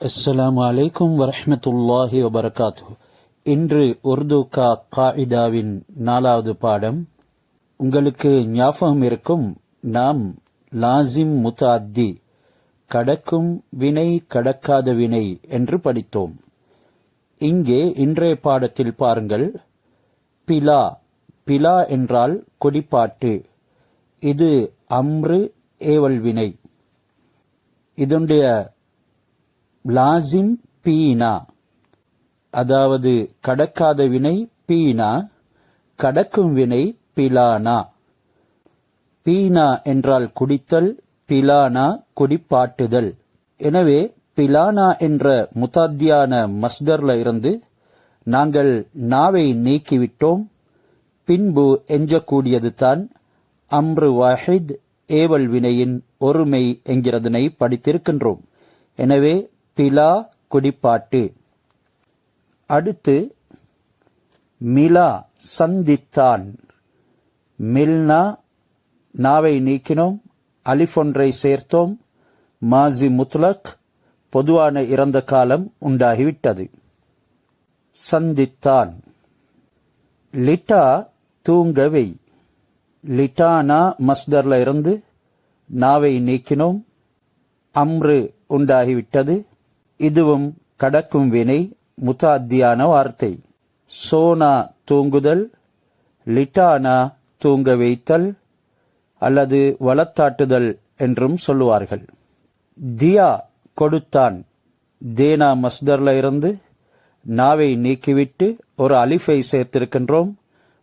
Assalamu Alaikum Warahmathullahi Wabarakathuhu. இன்று உருது காயிதாவின் 4வது பாடம். உங்களுக்கு ஞாபகம் இருக்கும், நாம் லாசிம் முத்தாத்தி, கடக்கும் வினை கடக்காத வினை என்று படித்தோம். இங்கே இன்றைய பாடத்தில் பாருங்கள், பிலா. பிலா என்றால் குடிப்பாட்டு. இது அம்ரு ஏவல் வினை. இதனுடைய லாசிம் பீனா, அதாவது கடக்காத வினை பீனா, கடக்கும் வினை பிலானா. பீனா என்றால் குடித்தல், பிலானா குடிப்பாட்டுதல். எனவே பிலானா என்ற முத்தாத்தியான மஸ்தர்ல இருந்து நாங்கள் நாவை நீக்கிவிட்டோம். பின்பு எஞ்சக்கூடியது தான் அம்ரு வாஹித் ஏவல் வினையின் ஒருமை என்கிறதனை படித்திருக்கின்றோம். எனவே பிலா குடிப்பாட்டு. அடுத்து மிலா சந்தித்தான். மில்னா நாவை நீக்கினோம், அலிஃபொன்றை சேர்த்தோம். மாசி முத்லக் பொதுவான இறந்த காலம் உண்டாகிவிட்டது. சந்தித்தான். லிட்டா தூங்கவை. லிட்டானா மஸ்தர்ல இருந்து நாவை நீக்கினோம், அம்ரு உண்டாகிவிட்டது. இதுவும் கடக்கும் வினை, முத்தாத்தியான வார்த்தை. சோனா தூங்குதல், லிட்டானா தூங்க வைத்தல் அல்லது வளத்தாட்டுதல் என்றும் சொல்லுவார்கள். தியா கொடுத்தான். தேனா மஸ்தர்ல இருந்து நாவை நீக்கிவிட்டு ஒரு அலிஃபை சேர்த்திருக்கின்றோம்.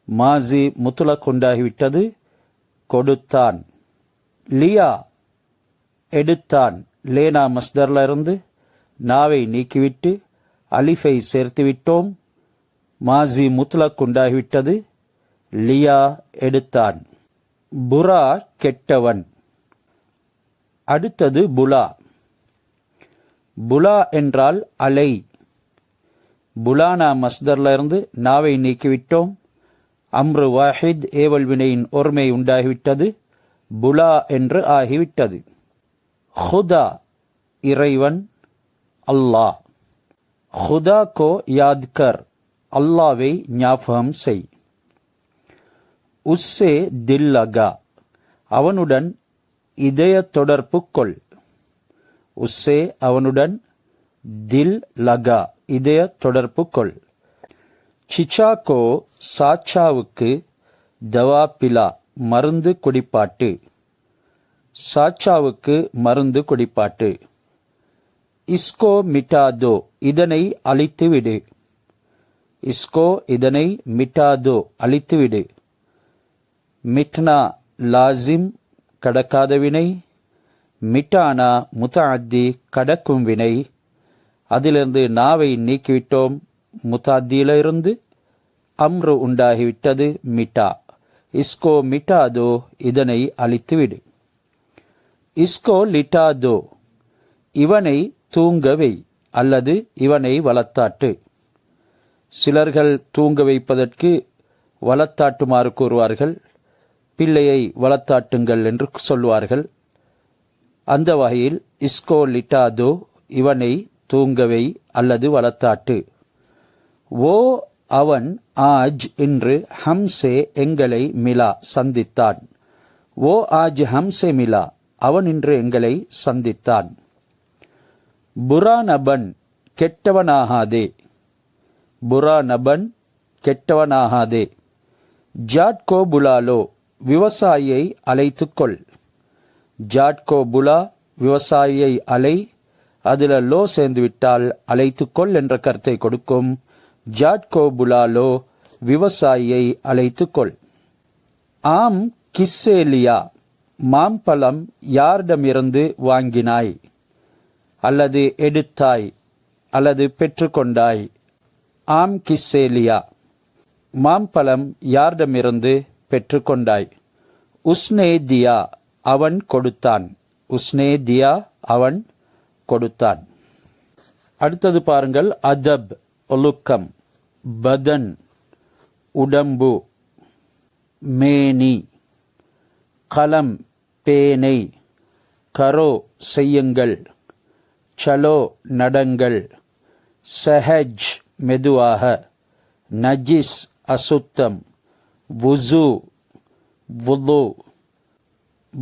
மாசி முத்துலக் உண்டாகிவிட்டது, கொடுத்தான். லியா எடுத்தான். லேனா மஸ்தர்ல இருந்து நாவை நீக்கிவிட்டு அலிஃபை சேர்த்துவிட்டோம். மாசி முத்லக் உண்டாகிவிட்டது, லியா எடுத்தான். புரா கெட்டவன். அடுத்தது புலா. புலா என்றால் அலை. புலானா மஸ்தர்ல இருந்து நாவை நீக்கிவிட்டோம். அம்ரு வாஹித் ஏவல் வினையின் ஒருமை உண்டாகிவிட்டது, புலா என்று ஆகிவிட்டது. ஹுதா இறைவன், அல்லாஹ். खुदा को याद कर, அல்லாவை ஞாபகம் செய். உஸ்ஸே தில் லகா, அவனுடன் இதய தொடர்பு கொள். உஸ்ஸே அவனுடன், தில் லகா இதய தொடர்பு கொள். சிச்சா கோ சாச்சாவுக்கு தவா பிலா, மருந்து குடிப்பாட்டு. சாச்சாவுக்கு மருந்து குடிப்பாட்டு. இஸ்கோ மிட்டாதோ, இதனை அழித்துவிடு. இஸ்கோ இதனை, மிட்டாதோ அழித்துவிடு. மிட்னா லாசிம் கடக்காத வினை, மிட்டானா முத்தாத்தி கடக்கும் வினை. அதிலிருந்து நாவை நீக்கிவிட்டோம். முத்தாத்தியிலிருந்து அம்ரு உண்டாகிவிட்டது, மிட்டா. இஸ்கோ மிட்டாதோ, இதனை அழித்துவிடு. இஸ்கோ லிட்டாதோ, இவனை தூங்கவை அல்லது இவனை வளத்தாட்டு. சிலர்கள் தூங்க வைப்பதற்கு வளத்தாட்டுமாறு கூறுவார்கள், பிள்ளையை வளத்தாட்டுங்கள் என்று சொல்வார்கள். அந்த வகையில் இஸ்கோ லிட்டாதோ, இவனை தூங்கவை அல்லது வளத்தாட்டு. ஓ அவன், ஆஜ் இன்று, ஹம்சே எங்களை, மிலா சந்தித்தான். ஓ ஆஜ் ஹம்சே மிலா, அவன் இன்று எங்களை சந்தித்தான். புரா நபன் கெட்டவனாகாதே. புரா நபன் கெட்டவனாகாதே. ஜாட்கோ புலாலோ, விவசாயியை அழைத்துக்கொள். ஜாட்கோ புலா, விவசாயியை அலை. அதில் லோ சேர்ந்துவிட்டால் அழைத்துக்கொள் என்ற கருத்தை கொடுக்கும். ஜாட்கோ புலாலோ, விவசாயியை அழைத்துக்கொள். ஆம் கிஸ்ஸேலியா, மாம்பழம் யாரிடமிருந்து வாங்கினாய் அல்லது எடுத்தாய் அல்லது பெற்றுக்கொண்டாய். ஆம் கிஸ்ஸேலியா, மாம்பழம் யாரிடமிருந்து பெற்றுக்கொண்டாய். உஸ்னே தியா, அவன் கொடுத்தான். உஸ்னே தியா, அவன் கொடுத்தான். அடுத்தது பாருங்கள், அதப் ஒழுக்கம். பதன் உடம்பு, மேனி. கலம் பேனை. கரோ செய்யுங்கள். சலோ நடங்கள், சஹஜ் மெதுவாக, நஜிஸ் அசுத்தம், வுசு வுது,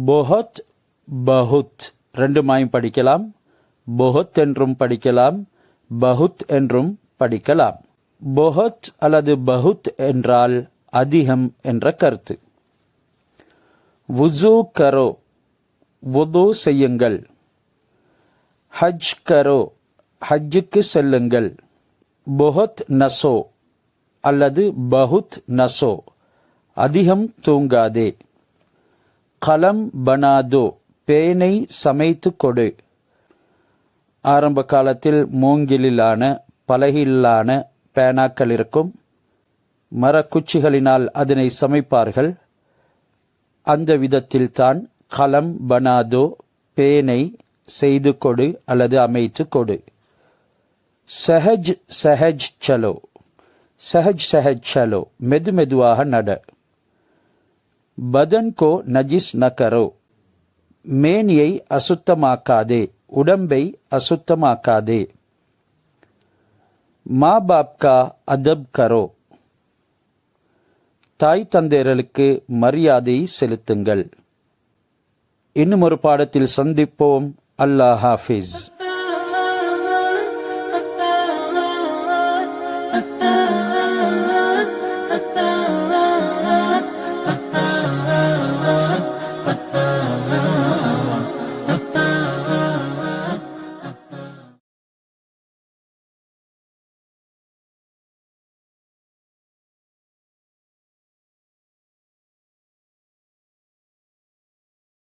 பொஹத் பஹுத் ரெண்டுமாயும் படிக்கலாம். பொஹத் என்றும் படிக்கலாம், பஹுத் என்றும் படிக்கலாம். பொஹத் அல்லது பஹுத் என்றால் அதிகம் என்ற கருத்து. வுசு கரோ, வுது செய்யுங்கள். ஹஜ் கரோ, ஹஜ்ஜுக்கு செல்லுங்கள். பொஹத் நசோ அல்லது பஹுத் நசோ, அதிகம் தூங்காதே. கலம் பனாதோ, பேனை சமைத்து கொடு. ஆரம்ப காலத்தில் மூங்கிலான பலகையிலான பேனாக்கள் இருக்கும். மரக்குச்சிகளினால் அதனை சமைப்பார்கள். அந்த விதத்தில்தான் கலம் பனாதோ, பேனை செய்து கொடு அல்லது அமைத்து கொடு. சஹஜ் சஹஜ் சலோ, சஹஜ் சஹஜ் சலோ, மெது மெதுவாக நட. பதன் கோ நஜிஸ் ந கரோ, மேனியை அசுத்தமாக்காதே, உடம்பை அசுத்தமாக்காதே. மா பாப் கா அதப் கரோ, தாய் தந்தையர்களுக்கு மரியாதை செலுத்துங்கள். இன்னும் ஒரு பாடத்தில் சந்திப்போம். அல்லாஹ் ஹாஃபிஸ்.